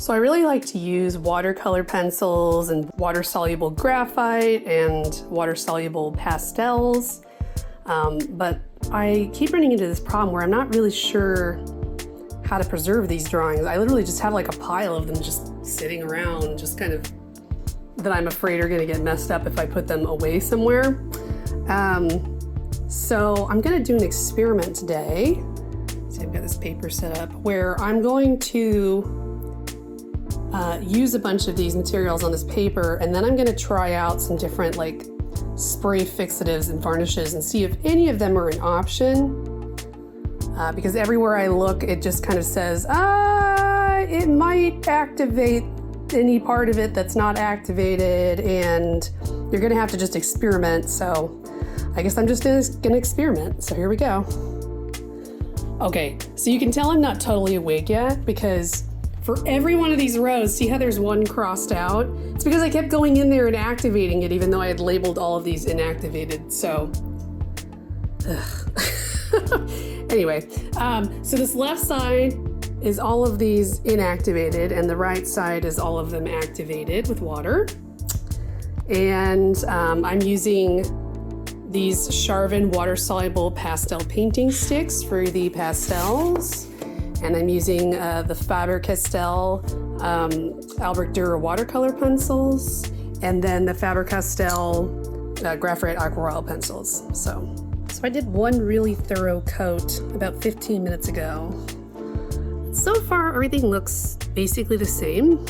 So I really like to use watercolor pencils and water-soluble graphite and water-soluble pastels, but I keep running into this problem where I'm not really sure how to preserve these drawings. I literally just have like a pile of them just sitting around, just kind of, that I'm afraid are gonna get messed up if I put them away somewhere. So I'm gonna do an experiment today. See, I've got this paper set up where I'm going to use a bunch of these materials on this paper, and then I'm gonna try out some different like spray fixatives and varnishes and see if any of them are an option. Because everywhere I look, it just kind of says, it might activate any part of it that's not activated, and you're gonna have to just experiment. So I guess I'm just gonna experiment. So here we go. Okay, so you can tell I'm not totally awake yet because for every one of these rows, see how there's one crossed out? It's because I kept going in there and activating it even though I had labeled all of these inactivated, so. Anyway, so this left side is all of these inactivated and the right side is all of them activated with water. And I'm using these Charvin water-soluble pastel painting sticks for the pastels. And I'm using the Faber-Castell Albrecht Durer watercolor pencils, and then the Faber-Castell Graphite Aquarelle pencils. So I did one really thorough coat about 15 minutes ago. So far, everything looks basically the same.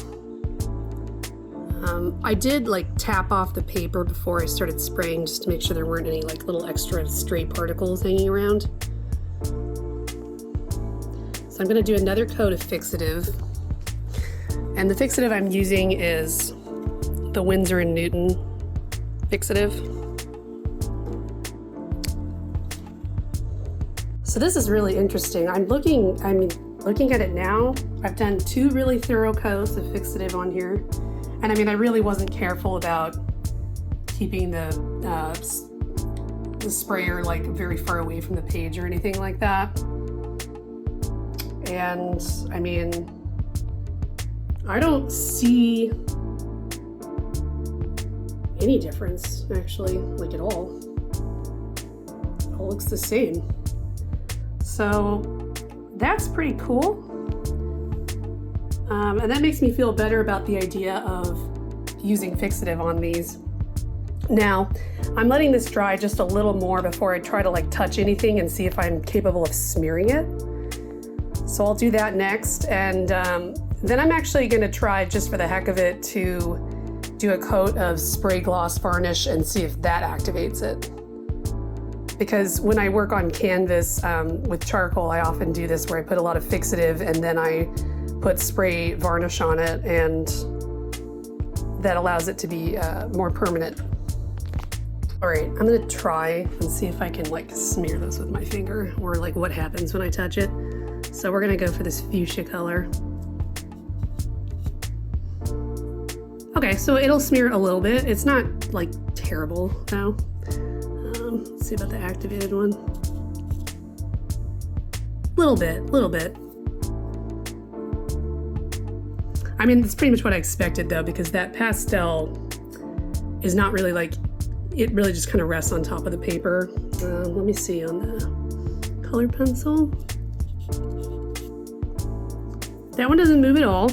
I did like tap off the paper before I started spraying just to make sure there weren't any like little extra stray particles hanging around. So I'm gonna do another coat of fixative. And the fixative I'm using is the Winsor & Newton fixative. So this is really interesting. I'm looking at it now. I've done 2 really thorough coats of fixative on here. And I mean, I really wasn't careful about keeping the sprayer like very far away from the page or anything like that. And I mean, I don't see any difference actually, like at all. It all looks the same. So that's pretty cool. And that makes me feel better about the idea of using fixative on these. Now, I'm letting this dry just a little more before I try to like touch anything and see if I'm capable of smearing it. So I'll do that next, and then I'm actually gonna try, just for the heck of it, to do a coat of spray gloss varnish and see if that activates it. Because when I work on canvas with charcoal, I often do this where I put a lot of fixative and then I put spray varnish on it, and that allows it to be more permanent. All right, I'm gonna try and see if I can like smear this with my finger, or like what happens when I touch it. So we're gonna go for this fuchsia color. Okay, so it'll smear a little bit. It's not like terrible though. Let's see about the activated one. Little bit. I mean, it's pretty much what I expected though, because that pastel is not really like, it really just kind of rests on top of the paper. Let me see on the color pencil. That one doesn't move at all.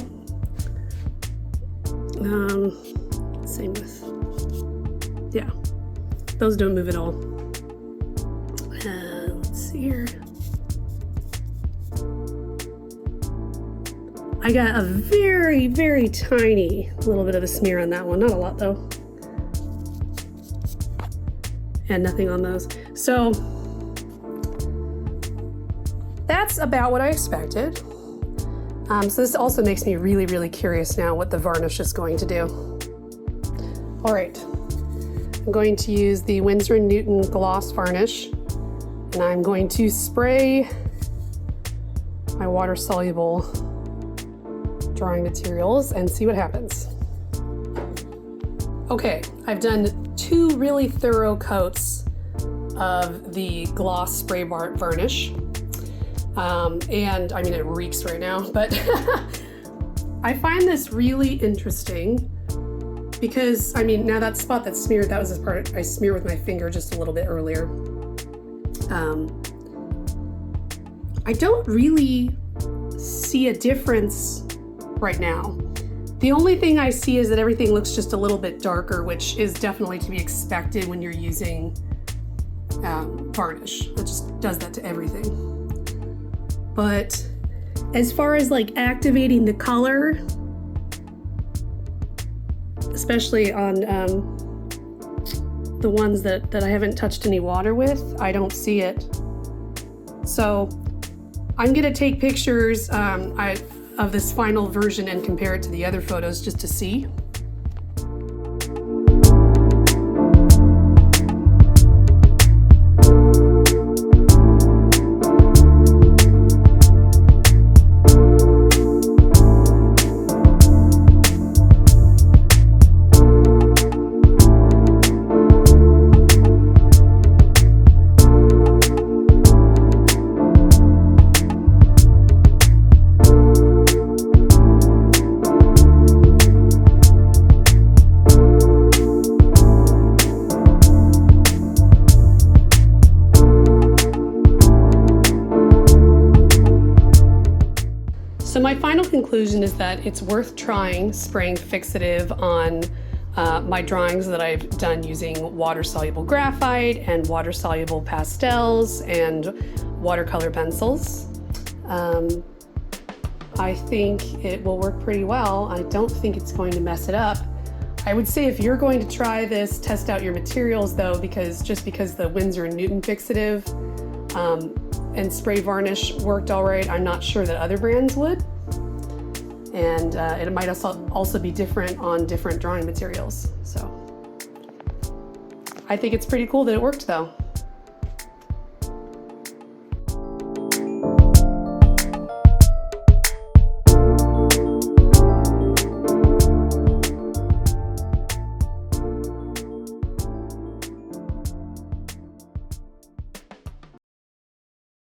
Same with, yeah, those don't move at all. Let's see here. I got a very, very tiny little bit of a smear on that one. Not a lot though. And nothing on those. So that's about what I expected. So this also makes me really, really curious now what the varnish is going to do. All right, I'm going to use the Winsor & Newton gloss varnish, and I'm going to spray my water-soluble drawing materials and see what happens. Okay, I've done 2 really thorough coats of the gloss spray varnish. And I mean, it reeks right now, but I find this really interesting because, I mean, now that spot that's smeared, that was the part I smeared with my finger just a little bit earlier. I don't really see a difference right now. The only thing I see is that everything looks just a little bit darker, which is definitely to be expected when you're using varnish. It just does that to everything. But as far as like activating the color, especially on the ones that I haven't touched any water with, I don't see it. So I'm gonna take pictures of this final version and compare it to the other photos just to see. So my final conclusion is that it's worth trying spraying fixative on my drawings that I've done using water-soluble graphite and water-soluble pastels and watercolor pencils. I think it will work pretty well. I don't think it's going to mess it up. I would say if you're going to try this, test out your materials though, because the Winsor and Newton fixative and spray varnish worked all right, I'm not sure that other brands would. And it might also be different on different drawing materials. So I think it's pretty cool that it worked though.